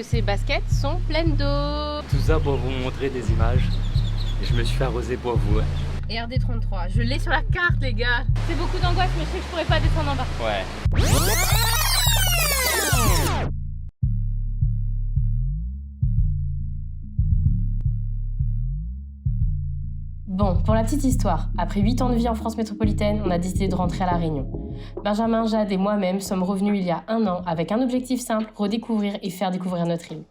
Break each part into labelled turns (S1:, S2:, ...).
S1: Ces baskets sont pleines d'eau.
S2: Tout ça pour vous montrer des images. Et je me suis fait arroser pour vous.
S1: Et RD33, je l'ai sur la carte les gars. C'est beaucoup d'angoisse, mais je sais que je pourrais pas descendre en bas.
S2: Ouais.
S3: Bon, pour la petite histoire, après 8 ans de vie en France métropolitaine, on a décidé de rentrer à La Réunion. Benjamin, Jade et moi-même sommes revenus il y a 1 an avec un objectif simple, redécouvrir et faire découvrir notre île.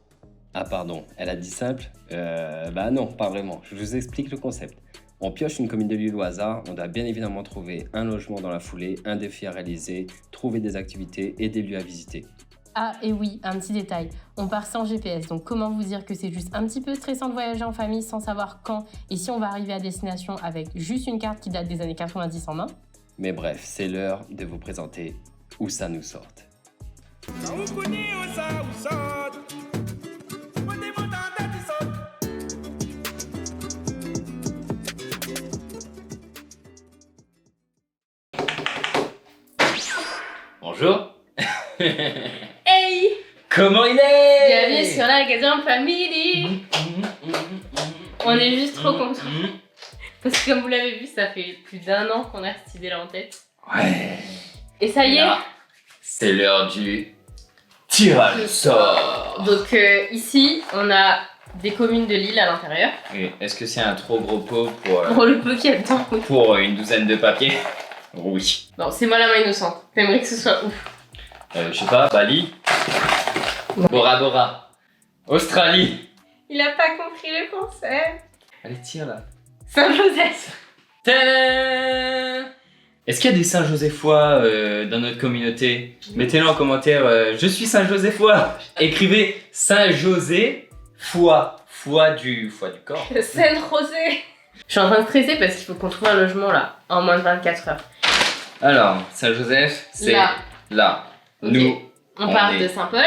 S4: Ah pardon, elle a dit simple? Bah non, pas vraiment. Je vous explique le concept. On pioche une commune de l'île au hasard, on doit bien évidemment trouver un logement dans la foulée, un défi à réaliser, trouver des activités et des lieux à visiter.
S3: Ah et oui, un petit détail, on part sans GPS, donc comment vous dire que c'est juste un petit peu stressant de voyager en famille sans savoir quand et si on va arriver à destination avec juste une carte qui date des années 90 en main?
S4: Mais bref, c'est l'heure de vous présenter Où ça nous sorte.
S2: Bonjour.
S1: Hey!
S2: Comment il est?
S1: Bienvenue sur la Gazon Family. On est juste trop contents. Parce que comme vous l'avez vu, ça fait plus d'1 an qu'on a cette idée-là en tête.
S2: Ouais.
S1: Et ça y est.
S2: Là, c'est l'heure du tirage au sort.
S1: Donc ici, on a des communes de l'île à l'intérieur.
S2: Et est-ce que c'est un trop gros pot pour,
S1: Pour le peu qu'il y a dedans.
S2: pour une douzaine de papiers? Oui.
S1: Non, c'est moi la main innocente. T'aimerais que ce soit ouf.
S2: Je sais pas, Bali, Bora Bora, Australie.
S1: Il a pas compris le concept.
S2: Allez, tire là.
S1: Saint-Joseph.
S2: Tadam! Est-ce qu'il y a des Saint-Josephois dans notre communauté? Mettez-le en commentaire, je suis Saint-Josephois. Écrivez Saint-José, foi du corps.
S1: Sainte-Rosée. Je suis en train de stresser parce qu'il faut qu'on trouve un logement là, en moins de 24 heures.
S2: Alors, Saint-Joseph, c'est là.
S1: Ok.
S2: Nous,
S1: On part
S2: est
S1: de Saint-Paul.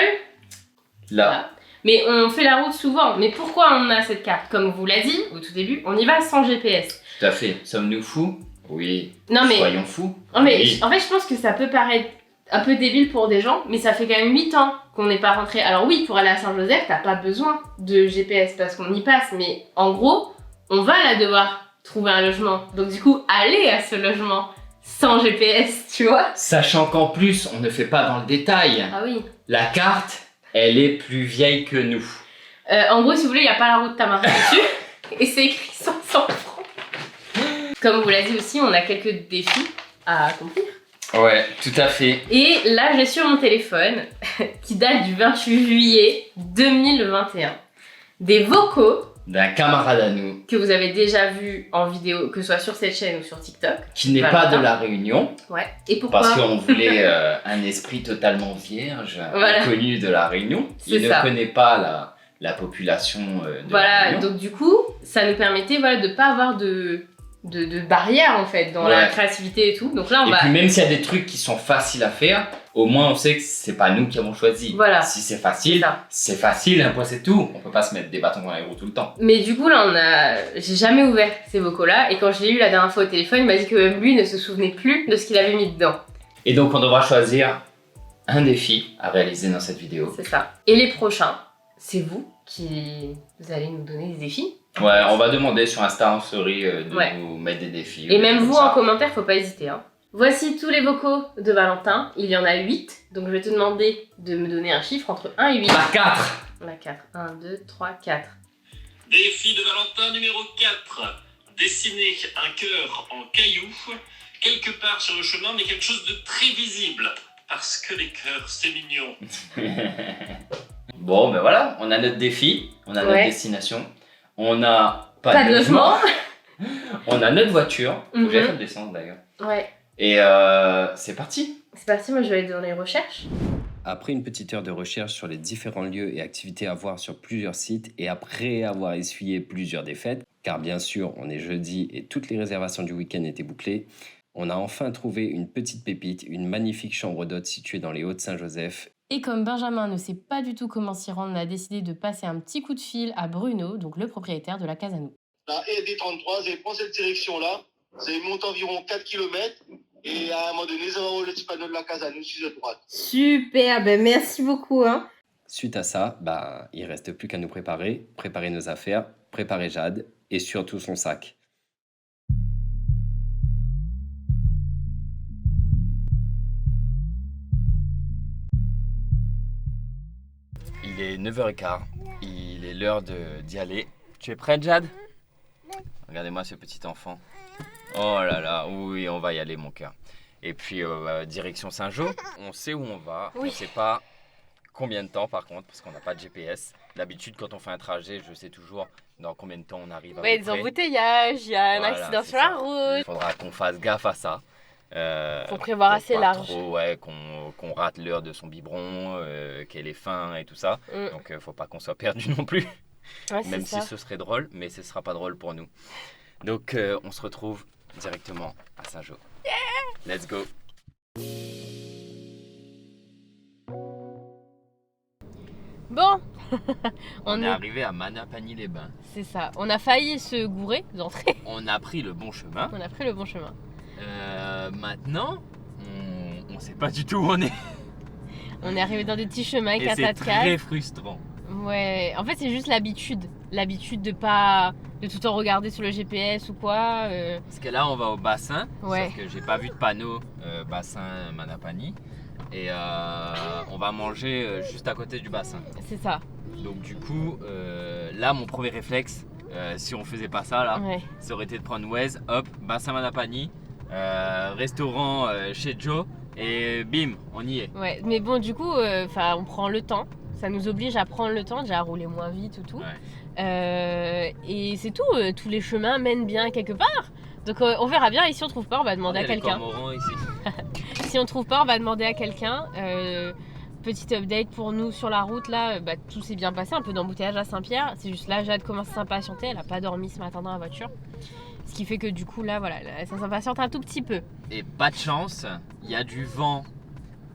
S2: là.
S1: Voilà. Mais on fait la route souvent. Mais pourquoi on a cette carte? Comme on vous l'a dit au tout début, on y va sans GPS.
S2: Tout à fait. Sommes-nous fous? Oui.
S1: Non mais,
S2: Soyons fous.
S1: non, mais
S2: Oui.
S1: en fait, je pense que ça peut paraître un peu débile pour des gens, mais ça fait quand même 8 ans qu'on n'est pas rentré. Alors oui, pour aller à Saint-Joseph, t'as pas besoin de GPS parce qu'on y passe. Mais en gros, on va là devoir trouver un logement. Donc du coup, aller à ce logement sans GPS, tu vois.
S2: Sachant qu'en plus, on ne fait pas dans le détail.
S1: Ah oui.
S2: La carte, elle est plus vieille que nous.
S1: En gros, si vous voulez, il n'y a pas la route Tamara dessus. Et c'est écrit 500 francs. Comme on vous l'a dit aussi, on a quelques défis à accomplir.
S2: Ouais, tout à fait.
S1: Et là, j'ai sur mon téléphone, qui date du 28 juillet 2021, des vocaux
S2: D'un camarade à nous,
S1: que vous avez déjà vus en vidéo, que ce soit sur cette chaîne ou sur TikTok.
S2: qui n'est
S1: Voilà.
S2: pas de la Réunion,
S1: Ouais. Et pourquoi?
S2: parce qu'on voulait un esprit totalement vierge,
S1: Voilà.
S2: inconnu de la Réunion. Il
S1: C'est ça.
S2: ne connaît pas la population de la
S1: Voilà,
S2: Réunion.
S1: donc du coup, ça nous permettait de ne pas avoir de barrières en fait dans la
S2: Ouais.
S1: créativité et tout. Donc là, on
S2: Et
S1: va...
S2: puis même s'il y a des trucs qui sont faciles à faire, au moins on sait que c'est pas nous qui avons choisi.
S1: Voilà.
S2: Si c'est facile,
S1: Ça.
S2: c'est facile, un point c'est tout. On peut pas se mettre des bâtons dans les roues tout le temps.
S1: Mais du coup, là, j'ai jamais ouvert ces vocaux-là. Et quand je l'ai eu la dernière fois au téléphone, il m'a dit que même lui ne se souvenait plus de ce qu'il avait mis dedans.
S2: Et donc on devra choisir un défi à réaliser dans cette vidéo.
S1: C'est ça. Et les prochains, c'est vous qui allez nous donner des défis.
S2: Ouais, on va demander sur Insta en story de
S1: Ouais.
S2: nous mettre des défis.
S1: Et
S2: ou
S1: même
S2: comme
S1: vous,
S2: ça.
S1: en commentaire, faut pas hésiter. Hein. Voici tous les vocaux de Valentin. Il y en a 8. Donc je vais te demander de me donner un chiffre entre 1 et 8.
S2: La 4.
S1: La 4. 1, 2, 3, 4.
S5: Défi de Valentin numéro 4. Dessiner un cœur en cailloux, quelque part sur le chemin, mais quelque chose de très visible. Parce que les cœurs, c'est mignon.
S2: Bon, ben voilà, on a notre défi, on a notre
S1: Ouais.
S2: destination, on n'a
S1: Pas de logement.
S2: on a notre voiture, faut que j'aille
S1: Mhm.
S2: faire descendre d'ailleurs.
S1: Ouais.
S2: Et c'est parti.
S1: C'est parti, moi je vais aller dans les recherches.
S4: Après une petite heure de recherche sur les différents lieux et activités à voir sur plusieurs sites et après avoir essuyé plusieurs défaites, car bien sûr on est jeudi et toutes les réservations du week-end étaient bouclées, on a enfin trouvé une petite pépite, une magnifique chambre d'hôte située dans les Hauts-de-Saint-Joseph.
S3: Et comme Benjamin ne sait pas du tout comment s'y rendre, on a décidé de passer un petit coup de fil à Bruno, donc le propriétaire de la Casanou.
S6: La RD33, je prends cette direction-là, ça monte environ 4 km, et à un moment donné, ça va voir le petit panneau de la Casanou sur la droite.
S1: Super, ben merci beaucoup. Hein.
S4: Suite à ça, il reste plus qu'à nous préparer nos affaires, préparer Jade et surtout son sac. Il est 9h15, il est l'heure d'y aller. Tu es prête, Jade? Regardez-moi ce petit enfant. Oh là là, oui, on va y aller, mon cœur. Et puis, direction Saint-Jean, on sait où on va,
S1: Oui.
S4: on sait pas combien de temps par contre, parce qu'on n'a pas de GPS. D'habitude, quand on fait un trajet, je sais toujours dans combien de temps on arrive à
S1: Ouais,
S4: peu
S1: des
S4: près.
S1: embouteillages, il y a un
S4: Voilà,
S1: accident
S4: c'est
S1: sur la
S4: ça.
S1: route.
S4: Il faudra qu'on fasse gaffe à ça.
S1: Faut prévoir
S4: pour
S1: assez
S4: pas
S1: large.
S4: Trop, qu'on rate l'heure de son biberon, qu'elle est faim et tout ça. Donc, faut pas qu'on soit perdu non plus.
S1: Ouais,
S4: Même
S1: c'est ça.
S4: si ce serait drôle, mais ce sera pas drôle pour nous. Donc, on se retrouve directement à Saint-Jean. Let's go.
S1: Bon,
S4: On est arrivé à Manapany-les-Bains.
S1: C'est ça. On a failli se gourer d'entrée.
S4: On a pris le bon chemin.
S1: On a pris le bon chemin.
S4: Maintenant, on sait pas du tout où on est.
S1: On est arrivé dans des petits chemins
S4: Et c'est
S1: 4x4.
S4: très frustrant.
S1: Ouais, en fait c'est juste l'habitude. L'habitude de pas de tout le temps regarder sur le GPS ou quoi.
S4: Parce que là, on va au bassin.
S1: Ouais.
S4: Sauf que j'ai pas vu de panneau bassin Manapany. Et on va manger juste à côté du bassin.
S1: C'est ça.
S4: Donc du coup, là, mon premier réflexe, si on faisait pas ça là,
S1: Ouais.
S4: ça aurait été de prendre Waze, hop, bassin Manapany, restaurant chez Joe, et bim, on y est.
S1: Ouais. Mais bon du coup, on prend le temps. Ça nous oblige à prendre le temps, déjà à rouler moins vite ou tout.
S4: Ouais.
S1: Et c'est tout. Tous les chemins mènent bien quelque part. Donc on verra bien. Et si on trouve pas, on va demander à
S4: Il y a les
S1: quelqu'un.
S4: cormorans ici.
S1: Si on trouve pas, on va demander à quelqu'un. Petit update pour nous sur la route là, tout s'est bien passé, un peu d'embouteillage à Saint-Pierre. C'est juste là, Jade commence à s'impatienter, elle a pas dormi ce matin dans la voiture. Ce qui fait que du coup là, voilà, ça s'impatiente un tout petit peu.
S4: Et pas de chance, il y a du vent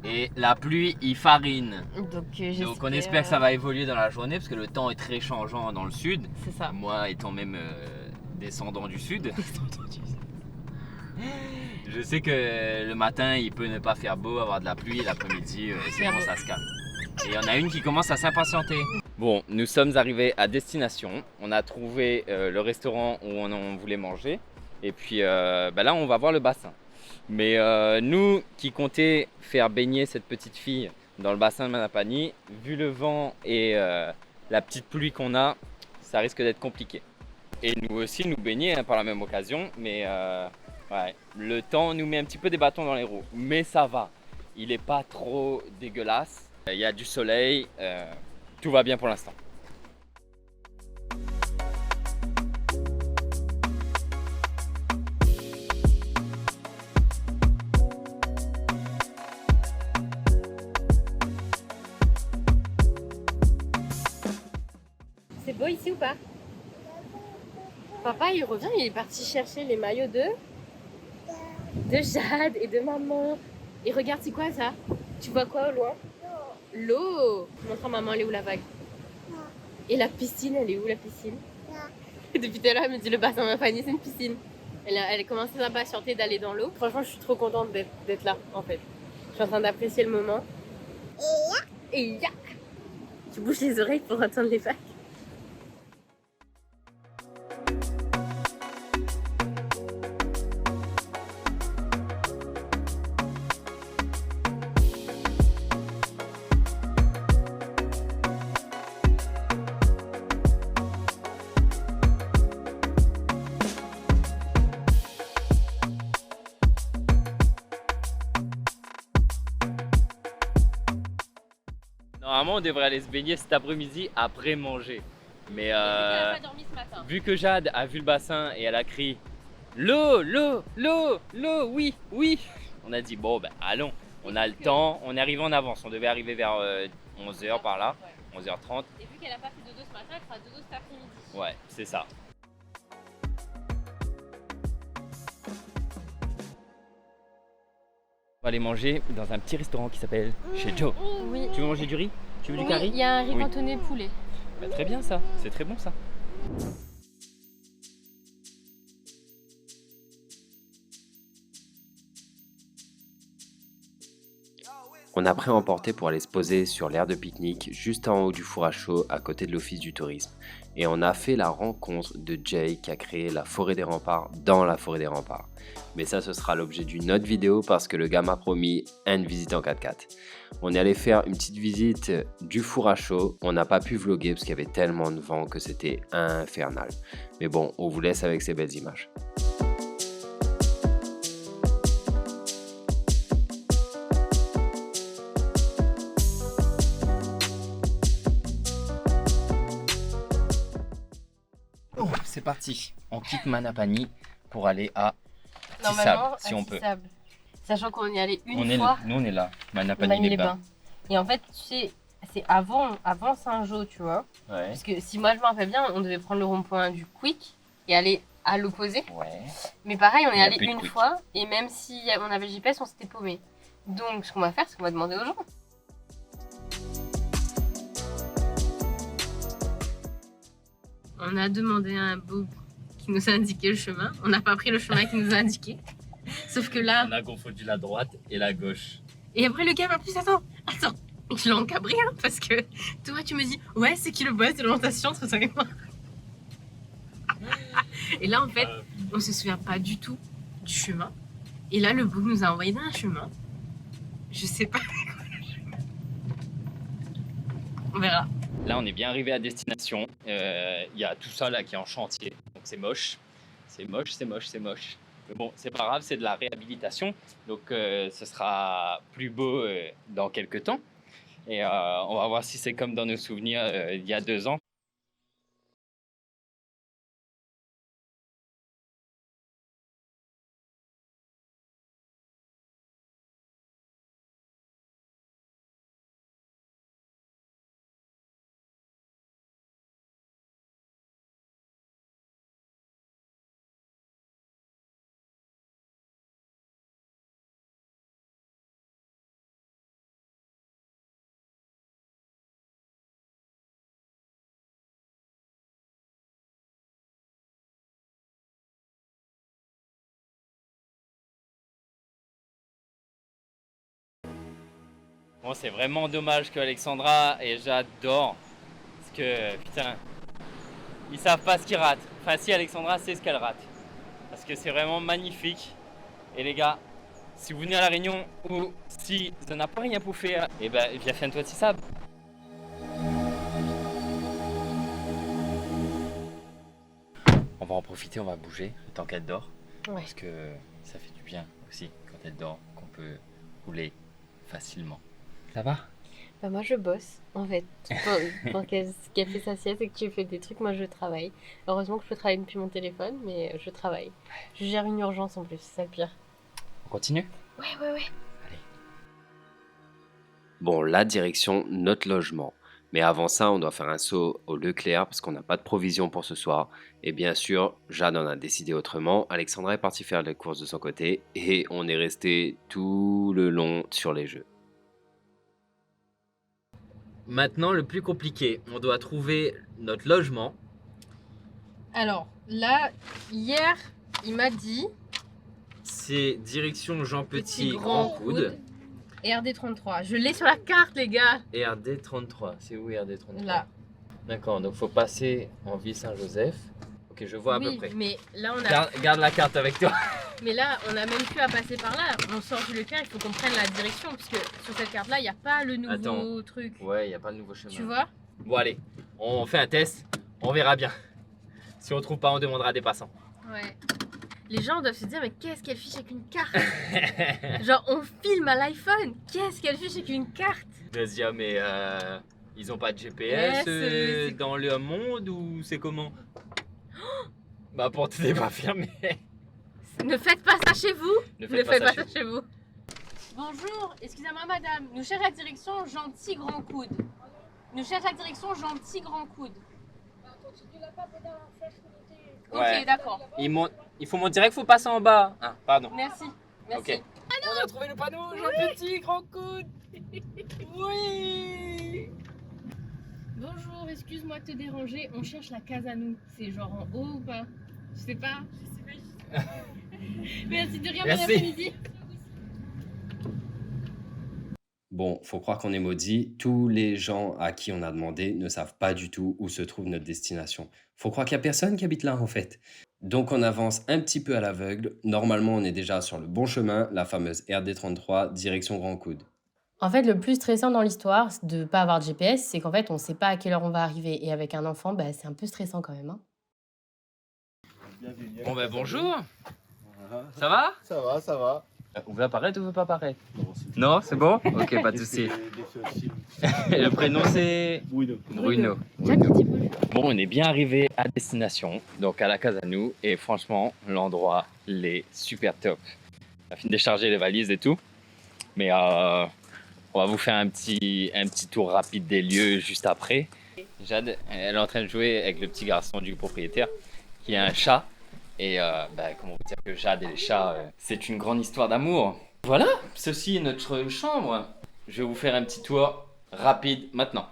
S4: et la pluie, il farine.
S1: Donc,
S4: Donc on espère que ça va évoluer dans la journée parce que le temps est très changeant dans le sud.
S1: C'est ça.
S4: Moi étant même descendant du sud. Je sais que le matin il peut ne pas faire beau, avoir de la pluie, et l'après-midi c'est
S1: Faire
S4: bon,
S1: beau.
S4: ça se calme. Et il y en a une qui commence à s'impatienter. Bon, nous sommes arrivés à destination. On a trouvé le restaurant où on voulait manger. Et puis là on va voir le bassin. Mais nous qui comptons faire baigner cette petite fille dans le bassin de Manapany, vu le vent et la petite pluie qu'on a, ça risque d'être compliqué. Et nous aussi nous baigner par la même occasion, mais ouais, le temps nous met un petit peu des bâtons dans les roues. Mais ça va, il n'est pas trop dégueulasse, il y a du soleil, tout va bien pour l'instant.
S1: C'est beau ici ou pas? Papa il revient, il est parti chercher les maillots de Jade et de maman. Et regarde, c'est quoi ça? Tu vois quoi au loin? L'eau. Montre à maman, elle est où la vague? Et la piscine, elle est où la piscine? Depuis tout à l'heure, elle me dit le bassin Manapany, c'est une piscine. Elle commence à s'impatienter d'aller dans l'eau. Franchement, je suis trop contente d'être là en fait. Je suis en train d'apprécier le moment. Et ya! Tu bouges les oreilles pour entendre les vagues.
S4: Normalement on devrait aller se baigner cet après-midi après manger. Mais
S1: Elle a pas dormi ce matin.
S4: vu que Jade a vu le bassin et elle a crié l'eau, l'eau, l'eau, l'eau, oui, oui. On a dit bon allons, on a le temps, on est arrivé en avance, on devait arriver vers 11h par là, 11h30.
S1: Et vu qu'elle a pas fait dodo ce matin, elle fera dodo cet après-midi.
S4: Ouais, c'est ça. On va aller manger dans un petit restaurant qui s'appelle Chez Joe.
S1: Oui.
S4: Tu veux manger du riz? Tu veux du curry?
S1: Il y a un riz
S4: Oui.
S1: cantonné poulet.
S4: Bah, très bien ça, c'est très bon ça. On a pris à emporter pour aller se poser sur l'aire de pique-nique juste en haut du four à chaud à côté de l'office du tourisme. Et on a fait la rencontre de Jay qui a créé la forêt des remparts dans la forêt des remparts. Mais ça, ce sera l'objet d'une autre vidéo parce que le gars m'a promis une visite en 4x4. On est allé faire une petite visite du four à chaud. On n'a pas pu vlogger parce qu'il y avait tellement de vent que c'était infernal. Mais bon, on vous laisse avec ces belles images.
S2: Oh, c'est parti. On quitte Manapani pour aller à
S3: Normalement,
S2: Tissable, si on peut.
S3: Tissable. Sachant qu'on y allait
S2: Nous,
S3: fois,
S2: on est là.
S3: on a mis
S2: Manapani
S3: les
S2: les bains.
S3: bains. Et en fait, tu sais, c'est avant Saint-Jean, tu vois.
S2: Ouais.
S3: Parce que si moi je me rappelle bien, on devait prendre le rond-point du Quick et aller à l'opposé.
S2: Ouais.
S3: Mais pareil, on
S2: Il
S3: est
S2: y a
S3: allé
S2: plus de
S3: une
S2: Quick.
S3: fois et même si on avait le GPS, on s'était paumé. Donc, ce qu'on va faire, c'est qu'on va demander aux gens. On a demandé à un book qui nous a indiqué le chemin. On n'a pas pris le chemin qu'il nous a indiqué. Sauf que là.
S2: On a confondu la droite et la gauche.
S3: Et après, le gars m'a plus attends. Je l'ai encabré hein, parce que toi, tu me dis, ouais, c'est qui le boss de l'orientation entre toi et moi. Et là, en fait, on se souvient pas du tout du chemin. Et là, le book nous a envoyé dans un chemin. Je sais pas. On verra.
S2: Là, on est bien arrivé à destination. Il y a tout ça là qui est en chantier. Donc c'est moche. C'est moche, c'est moche, c'est moche. Mais bon, c'est pas grave, c'est de la réhabilitation. Donc ce sera plus beau dans quelques temps. Et on va voir si c'est comme dans nos souvenirs il y a 2 ans. Bon, c'est vraiment dommage que Alexandra et j'adore. Parce que, putain, ils savent pas ce qu'ils ratent. Enfin, si, Alexandra sait ce qu'elle rate. Parce que c'est vraiment magnifique. Et les gars, si vous venez à La Réunion ou si vous n'en avez pas rien pour faire, et ben, viens faire toi Tissable. On va en profiter, on va bouger tant qu'elle dort.
S3: Ouais.
S2: Parce que ça fait du bien aussi quand elle dort, qu'on peut rouler facilement. Ça va?
S3: Bah moi je bosse en fait. Pendant qu'elle fait sa sieste et que tu fais des trucs, moi je travaille. Heureusement que je peux travailler depuis mon téléphone, mais je travaille. Je gère une urgence en plus, c'est ça le pire.
S2: On continue?
S3: Ouais.
S4: Bon, la direction, notre logement. Mais avant ça, on doit faire un saut au Leclerc parce qu'on n'a pas de provisions pour ce soir. Et bien sûr, Jade en a décidé autrement. Alexandra est partie faire les courses de son côté et on est resté tout le long sur les jeux.
S2: Maintenant, le plus compliqué, on doit trouver notre logement.
S3: Alors là, hier, il m'a dit
S2: C'est direction Jean Petit,
S3: Grand
S2: Grand Coude.
S3: et RD33. Je l'ai sur la carte, les gars.
S2: Et RD33, c'est où RD33?
S3: Là.
S2: D'accord, donc faut passer en ville Saint-Joseph. Ok, je vois à peu
S3: Oui,
S2: près.
S3: mais là on a.
S2: Garde la carte avec toi.
S3: Mais là, on a même plus à passer par là. On sort du Leclerc, il faut qu'on prenne la direction parce que sur cette carte-là, il n'y a pas le nouveau
S2: Attends.
S3: truc.
S2: Ouais, il n'y a pas de nouveau chemin.
S3: Tu vois?
S2: Bon, allez, on fait un test, on verra bien. Si on trouve pas, on demandera des passants.
S3: Ouais. Les gens doivent se dire, mais qu'est-ce qu'elle fiche avec une carte? Genre, on filme à l'iPhone. Qu'est-ce qu'elle fiche avec une carte?
S2: De se dire, mais ils ont pas de GPS
S3: c'est-
S2: dans le monde ou c'est comment? Bah, pour t'es pas fermé.
S3: Ne faites pas ça chez vous.
S2: Ne
S3: Ne faites pas ça
S2: chez
S3: chez vous. Bonjour, excusez-moi madame. Nous cherchons la direction Gentil Grand Coude. Nous cherchons la direction Gentil Grand Coude. Ok,
S2: Ouais.
S3: d'accord.
S2: Il faut monter direct, faut passer en bas. Ah, pardon.
S3: Merci. Merci.
S2: Ok. On a trouvé le panneau, Jean Petit, Grand Coude. Oui.
S3: Bonjour, excuse-moi de te déranger. On cherche la case à nous. C'est genre en haut ou pas? Je sais pas. Merci de rien, bon
S2: Merci.
S3: après-midi.
S4: Bon, faut croire qu'on est maudit. Tous les gens à qui on a demandé ne savent pas du tout où se trouve notre destination. Faut croire qu'il n'y a personne qui habite là en fait. Donc on avance un petit peu à l'aveugle. Normalement, on est déjà sur le bon chemin, la fameuse RD33, direction Grand Coude.
S3: En fait, le plus stressant dans l'histoire de ne pas avoir de GPS, c'est qu'en fait, on ne sait pas à quelle heure on va arriver. Et avec un enfant, bah, c'est un peu stressant quand même. Hein.
S2: Bon ben bonjour. Ça va?
S6: Ça va, ça va.
S2: On veut apparaître ou on veut pas apparaître? Non, c'est bon? Ok, pas de souci. Le prénom c'est Bruno. Bon, on est bien arrivé à destination, donc à la Casanou, et franchement, l'endroit, il est super top. On a fini de décharger les valises et tout, mais on va vous faire un petit tour rapide des lieux juste après. Jade, elle est en train de jouer avec le petit garçon du propriétaire, qui a un chat. Et comment vous dire que Jade et les chats, c'est une grande histoire d'amour. Voilà, ceci est notre chambre. Je vais vous faire un petit tour rapide maintenant.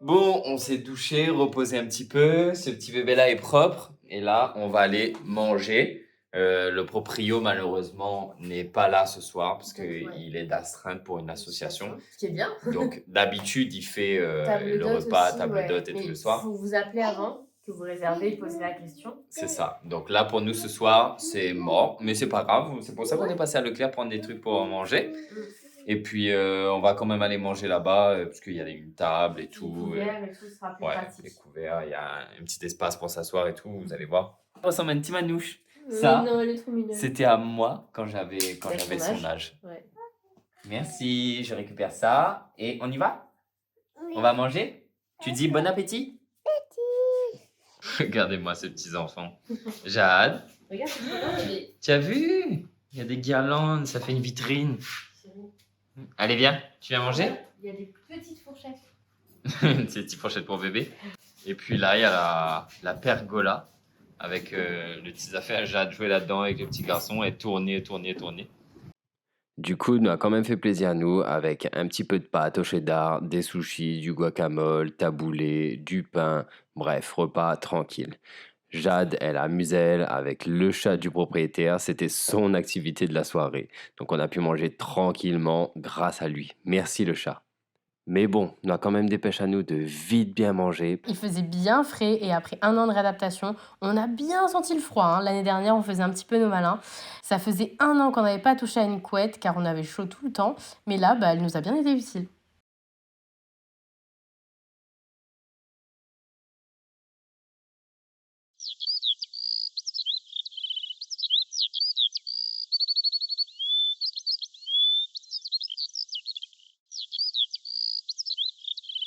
S2: Bon, on s'est douché, reposé un petit peu. Ce petit bébé-là est propre. Et là, on va aller manger. Le proprio, malheureusement, n'est pas là ce soir parce qu'il est d'astreinte pour une association.
S1: Ce qui est bien.
S2: Donc, d'habitude, il fait
S1: Table
S2: le
S1: d'hôte
S2: repas,
S1: aussi,
S2: table
S1: ouais.
S2: d'hôte et
S1: Mais
S2: tout le soir.
S1: Il faut vous appeler avant, que vous réservez et poser la question.
S2: C'est ça. Donc là, pour nous, ce soir, c'est mort. Mais c'est pas grave. C'est pour ça qu'on est passé à Leclerc prendre des trucs pour manger. Et puis, on va quand même aller manger là-bas parce qu'il y a une table et
S1: Les
S2: tout.
S1: couverts et tout, ce sera plus
S2: Ouais,
S1: pratique.
S2: les couverts, il y a un petit espace pour s'asseoir et tout, vous allez voir. Ça ressemble à une petite manouche.
S1: Mais
S2: Ça,
S1: non, elle est trop mignonne.
S2: c'était à moi quand j'avais
S1: Avec
S2: son âge.
S1: Ouais.
S2: Merci, je récupère ça. Et on y va? On va manger? Tu dis bon appétit? Regardez-moi ces petits enfants. Jade,
S1: Regarde, c'est trop bien, mais...
S2: tu as vu? Il y a des guirlandes, ça fait une vitrine. Allez, viens, tu viens manger?
S1: Il y a des petites fourchettes.
S2: Une petite fourchette pour bébé. Et puis là, il y a la pergola avec les petites affaires. Jade jouer là-dedans avec les petits garçons et tourner.
S4: Du coup, nous a quand même fait plaisir à nous avec un petit peu de pâte au cheddar, des sushis, du guacamole, taboulé, du pain, bref, repas tranquille. Jade, elle amuse-elle avec le chat du propriétaire, c'était son activité de la soirée. Donc on a pu manger tranquillement grâce à lui. Merci le chat. Mais bon, on a quand même des pêches à nous de vite bien manger.
S3: Il faisait bien frais et après 1 an de réadaptation, on a bien senti le froid. Hein. L'année dernière, on faisait un petit peu nos malins. Ça faisait 1 an qu'on n'avait pas touché à une couette car on avait chaud tout le temps. Mais là, elle nous a bien été utile.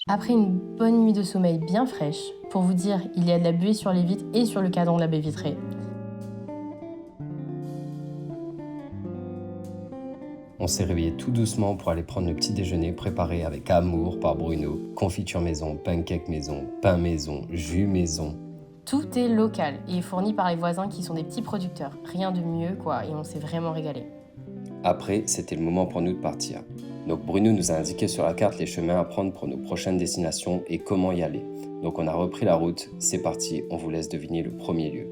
S3: Après une bonne nuit de sommeil bien fraîche, pour vous dire, il y a de la buée sur les vitres et sur le cadran de la baie vitrée.
S4: On s'est réveillé tout doucement pour aller prendre le petit déjeuner préparé avec amour par Bruno. Confiture maison, pancake maison, pain maison, jus maison.
S3: Tout est local et fourni par les voisins qui sont des petits producteurs. Rien de mieux, quoi, et on s'est vraiment régalé.
S4: Après, c'était le moment pour nous de partir. Donc Bruno nous a indiqué sur la carte les chemins à prendre pour nos prochaines destinations et comment y aller. Donc on a repris la route, c'est parti, on vous laisse deviner le premier lieu.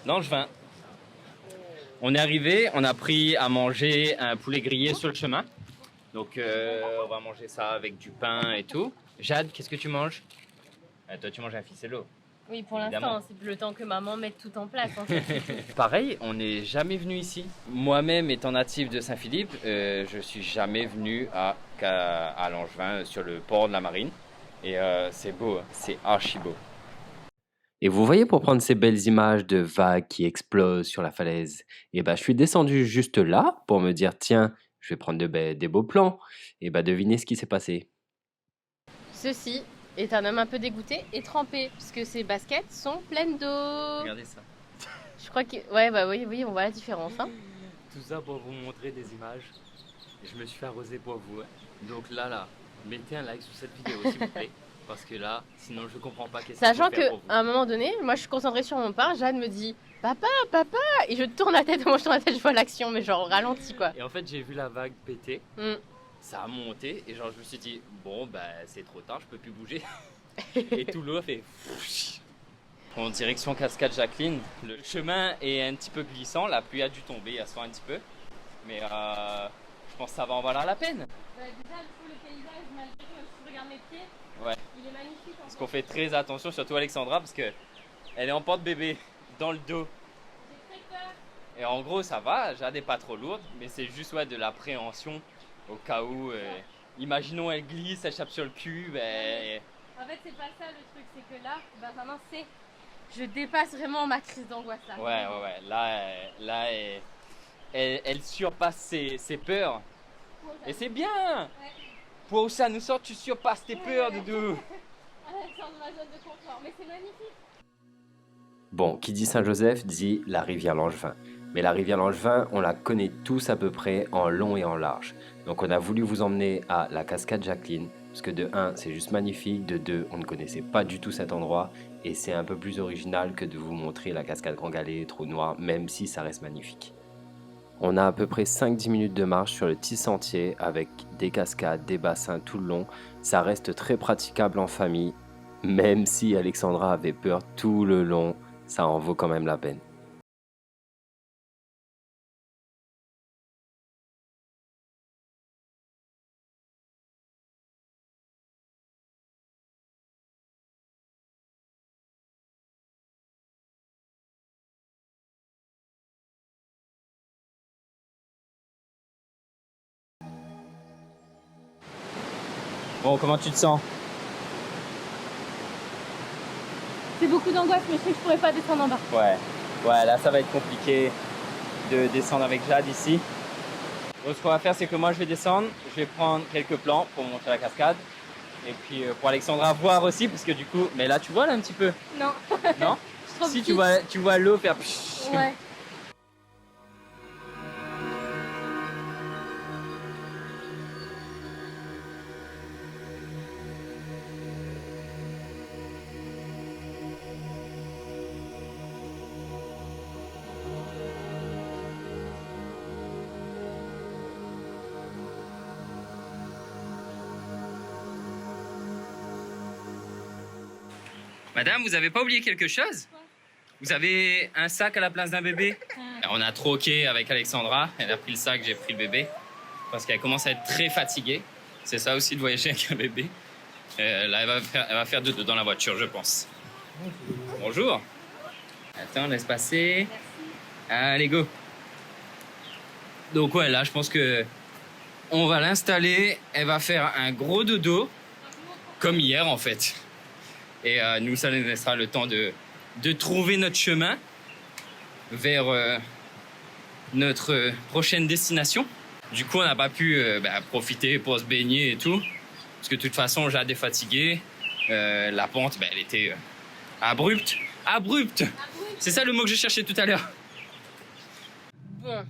S2: Langevin. On est arrivé, on a pris à manger un poulet grillé sur le chemin. Donc on va manger ça avec du pain et tout. Jade, qu'est-ce que tu manges? Toi tu manges un ficello.
S3: Oui, pour
S2: Évidemment.
S3: l'instant, c'est le temps que maman mette tout en place. En fait.
S2: Pareil, on n'est jamais venu ici. Moi-même, étant natif de Saint-Philippe, je suis jamais venu à Langevin, sur le port de la Marine. Et c'est beau, hein. C'est archi beau.
S4: Et vous voyez, pour prendre ces belles images de vagues qui explosent sur la falaise, et ben, je suis descendu juste là pour me dire, tiens, je vais prendre des beaux plans. Et ben, devinez ce qui s'est passé.
S3: Ceci est un homme un peu dégoûté et trempé, puisque ses baskets sont pleines d'eau.
S2: Regardez ça.
S3: Je crois que... Ouais, bah oui, on voit la différence. Hein.
S2: Tout ça pour vous montrer des images. Je me suis fait arroser pour vous. Hein. Donc là, mettez un like sur cette vidéo s'il vous plaît. Parce que là, sinon je comprends pas qu'est-ce
S3: Sachant
S2: qu'il faut faire pour vous.
S3: qu'à un moment donné, moi je suis concentrée sur mon pain, Jeanne me dit papa, papa, et je tourne la tête, moi je tourne la tête, je vois l'action, mais genre ralenti quoi.
S2: Et en fait, j'ai vu la vague péter.
S3: Mm.
S2: Ça a monté et genre je me suis dit bon bah c'est trop tard, je peux plus bouger. Et tout l'eau a fait en direction Cascade Jacqueline. Le chemin est un petit peu glissant, la pluie a dû tomber, elle se fait un petit peu. Mais je pense que ça va en valoir la peine.
S3: Déjà, le paysage, malgré tout, même si je regarde mes pieds,
S2: Ouais.
S3: il est magnifique.
S2: Parce qu'on fait très attention, surtout Alexandra, parce que elle est en porte-bébé dans le dos.
S3: J'ai très peur.
S2: Et en gros, ça va, Jade n'est pas trop lourde, mais c'est juste de l'appréhension au cas où. Imaginons elle glisse, elle chape sur le cul.
S3: En fait, c'est pas ça le truc, c'est que là, Benjamin, je dépasse vraiment ma crise d'angoisse là.
S2: Ouais. Là elle surpasse ses peurs. Et c'est bien. Pour où ça nous sort, tu surpasses tes peurs, Doudou.
S3: Elle sort de ma zone de confort, mais c'est magnifique.
S4: Bon, qui dit Saint-Joseph dit la rivière Langevin. Mais la rivière Langevin, on la connaît tous à peu près en long et en large. Donc on a voulu vous emmener à la cascade Jacqueline, parce que de 1, c'est juste magnifique, de 2, on ne connaissait pas du tout cet endroit, et c'est un peu plus original que de vous montrer la cascade Grand Galet, Trou Noir, même si ça reste magnifique. On a à peu près 5-10 minutes de marche sur le petit sentier, avec des cascades, des bassins tout le long. Ça reste très praticable en famille, même si Alexandra avait peur tout le long, ça en vaut quand même la peine.
S2: Bon, comment tu te sens?
S3: C'est beaucoup d'angoisse, mais je sais que je pourrais pas descendre en bas.
S2: Ouais, là ça va être compliqué de descendre avec Jade ici. Donc ce qu'on va faire, c'est que moi je vais descendre, je vais prendre quelques plans pour montrer la cascade. Et puis pour Alexandra voir aussi, parce que du coup, mais là tu vois là un petit peu?
S3: Non.
S2: Non?
S3: Je trouve
S2: Si
S3: petit.
S2: tu vois l'eau faire.
S3: Ouais.
S2: Madame, vous avez pas oublié quelque chose? Vous avez un sac à la place d'un bébé? On a troqué avec Alexandra. Elle a pris le sac, j'ai pris le bébé. Parce qu'elle commence à être très fatiguée. C'est ça aussi de voyager avec un bébé. Là, elle va faire dodo dans la voiture, je pense. Bonjour. Attends, laisse passer. Allez, go. Donc ouais, là, je pense que on va l'installer. Elle va faire un gros dodo, comme hier en fait. Et nous, ça nous laissera le temps de trouver notre chemin vers notre prochaine destination. Du coup, on n'a pas pu profiter pour se baigner et tout. Parce que de toute façon, Jade est fatiguée. La pente, elle était abrupte. Abrupte. C'est ça le mot que je cherchais tout à l'heure.
S3: Bon,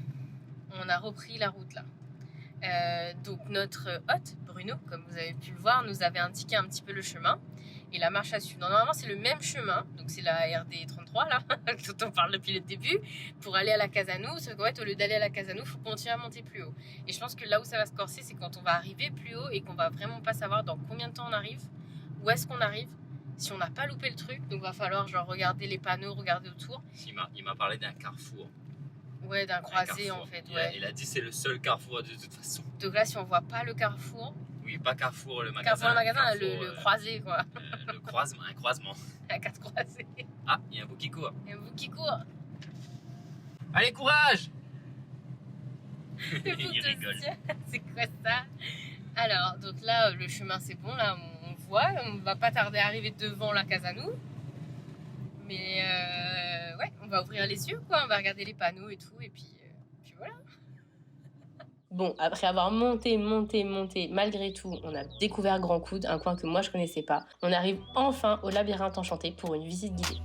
S3: on a repris la route là. Donc notre hôte, Bruno, comme vous avez pu le voir, nous avait indiqué un petit peu le chemin et la marche à suivre. Donc, normalement, c'est le même chemin, donc c'est la RD 33 là, dont on parle depuis le début, pour aller à la Casanou. Sauf qu'en fait, au lieu d'aller à la Casanou, il faut continuer à monter plus haut. Et je pense que là où ça va se corser, c'est quand on va arriver plus haut et qu'on va vraiment pas savoir dans combien de temps on arrive, où est-ce qu'on arrive, si on n'a pas loupé le truc. Donc va falloir genre regarder les panneaux, regarder autour.
S2: Il m'a parlé d'un carrefour.
S3: Ouais, d'un croisé en fait. Ouais.
S2: Il a dit c'est le seul carrefour de toute façon.
S3: Donc là, si on voit pas le carrefour,
S2: Oui, pas Carrefour, le magasin.
S3: Carrefour, le magasin,
S2: Carrefour,
S3: le croisé, quoi.
S2: Le croisement, un croisement.
S3: À 4 croisés.
S2: Ah, il y a un bout qui court.
S3: Il y a un bout qui court.
S2: Allez, courage!
S3: C'est fou
S2: Il
S3: de
S2: rigole.
S3: se dire, c'est quoi ça? Alors, donc là, le chemin c'est bon, là on voit, on va pas tarder à arriver devant la Casanou. Mais ouais, on va ouvrir les yeux, quoi, on va regarder les panneaux et tout, et puis voilà. Bon, après avoir monté, malgré tout, on a découvert Grand Coude, un coin que moi je connaissais pas. On arrive enfin au labyrinthe enchanté pour une visite guidée.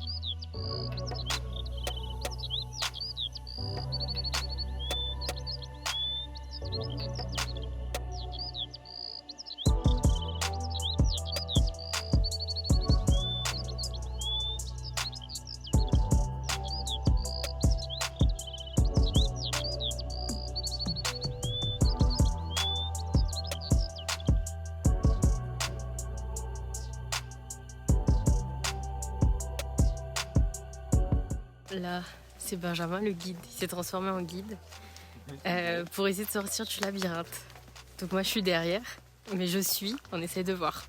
S3: Là, c'est Benjamin le guide, il s'est transformé en guide pour essayer de sortir du labyrinthe. Donc moi je suis derrière, mais on essaie de voir.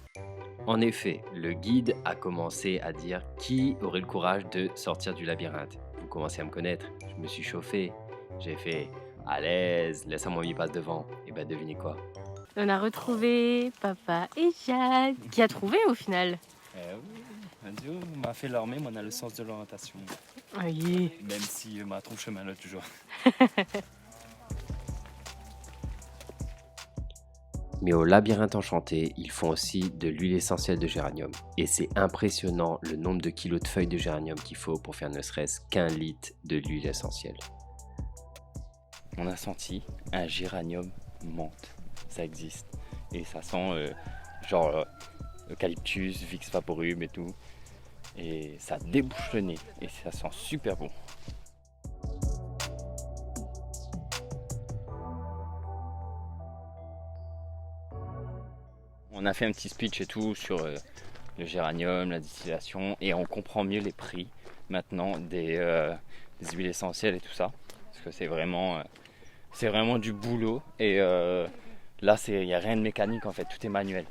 S4: En effet, le guide a commencé à dire qui aurait le courage de sortir du labyrinthe. Vous commencez à me connaître, je me suis chauffé, j'ai fait à l'aise, laisse un moment passe devant. Et ben devinez quoi?
S3: On a retrouvé papa et Jade, qui a trouvé au final.
S7: Oui, un duo m'a fait leur même, on a le sens de l'orientation.
S3: Oui.
S7: Même si ma trouve chemin là toujours.
S4: Mais au labyrinthe enchanté, ils font aussi de l'huile essentielle de géranium. Et c'est impressionnant le nombre de kilos de feuilles de géranium qu'il faut pour faire ne serait-ce qu'un litre de l'huile essentielle.
S7: On a senti un géranium menthe, ça existe. Et ça sent eucalyptus, Vicks Vaporub et tout. Et ça débouche le nez et ça sent super bon. On a fait un petit speech et tout sur le géranium, la distillation et on comprend mieux les prix maintenant des huiles essentielles et tout ça. Parce que c'est vraiment du boulot et là il n'y a rien de mécanique en fait, tout est manuel.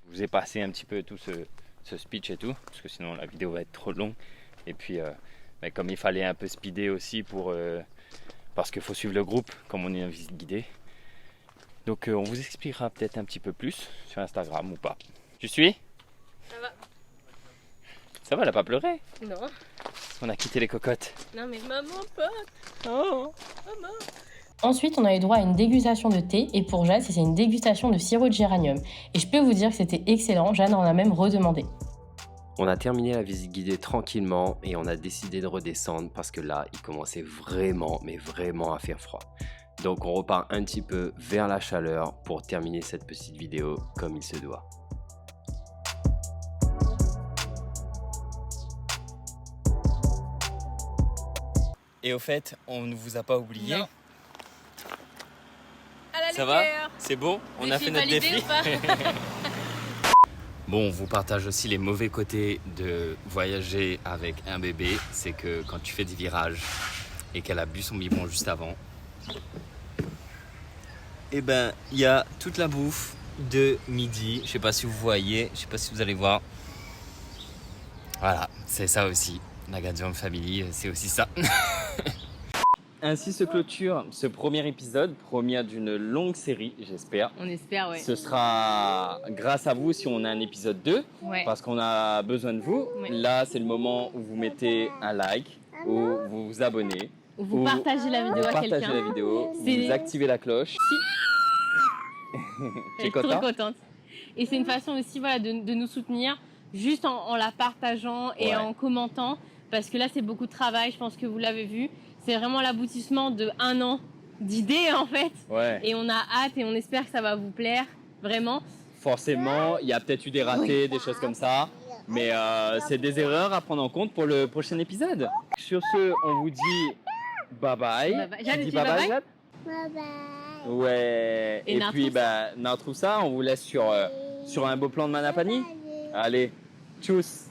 S7: Je vous ai passé un petit peu tout ce speech et tout, parce que sinon la vidéo va être trop longue. Et puis comme il fallait un peu speeder aussi parce qu'il faut suivre le groupe comme on est en visite guidée. Donc on vous expliquera peut-être un petit peu plus sur Instagram ou pas. Tu suis?
S3: Ça va.
S7: Ça va, elle a pas pleuré?
S3: Non.
S7: On a quitté les cocottes.
S3: Non mais maman, pas. Oh, maman. Ensuite, on a eu droit à une dégustation de thé et pour Jade, c'est une dégustation de sirop de géranium. Et je peux vous dire que c'était excellent, Jade en a même redemandé.
S4: On a terminé la visite guidée tranquillement et on a décidé de redescendre parce que là, il commençait vraiment, mais vraiment à faire froid. Donc on repart un petit peu vers la chaleur pour terminer cette petite vidéo comme il se doit.
S7: Et au fait, on ne vous a pas oublié.
S3: Non.
S7: Ça va? C'est bon? On a fait notre défi.
S4: Bon, on vous partage aussi les mauvais côtés de voyager avec un bébé. C'est que quand tu fais des virages et qu'elle a bu son biberon juste avant,
S7: Et ben, il y a toute la bouffe de midi. Je sais pas si vous voyez, je sais pas si vous allez voir.
S4: voilà, c'est ça aussi. La Gadium Family, c'est aussi ça.
S7: Ainsi se clôture ce premier épisode, premier d'une longue série, j'espère.
S3: On espère, ouais.
S7: Ce sera grâce à vous si on a un épisode 2,
S3: Ouais.
S7: parce qu'on a besoin de vous.
S3: Ouais.
S7: Là, c'est le moment où vous mettez un like, où vous vous abonnez,
S3: Vous
S7: où
S3: partagez la vidéo
S7: vous
S3: à
S7: partagez
S3: quelqu'un.
S7: la vidéo,
S3: C'est-
S7: vous activez la cloche.
S3: Je
S7: Tu es
S3: suis trop
S7: content?
S3: contente. Et c'est une façon aussi voilà, de nous soutenir juste en la partageant et
S7: Ouais.
S3: en commentant. Parce que là, c'est beaucoup de travail, je pense que vous l'avez vu. C'est vraiment l'aboutissement de 1 an d'idées en fait.
S7: Ouais.
S3: Et on a hâte et on espère que ça va vous plaire, vraiment.
S7: Forcément, il y a peut-être eu des ratés, des choses comme ça. Mais c'est des erreurs à prendre en compte pour le prochain épisode. Sur ce, on vous dit bye bye.
S3: Bye bye.
S7: Tu
S3: Jade,
S7: dis
S3: tu dis bye bye
S7: Jade?
S8: Bye bye.
S7: Ouais.
S3: Et
S7: Et
S3: Nartrous.
S7: puis, on trouve ça, on vous laisse sur un beau plan de Manapani. Allez, tchuss.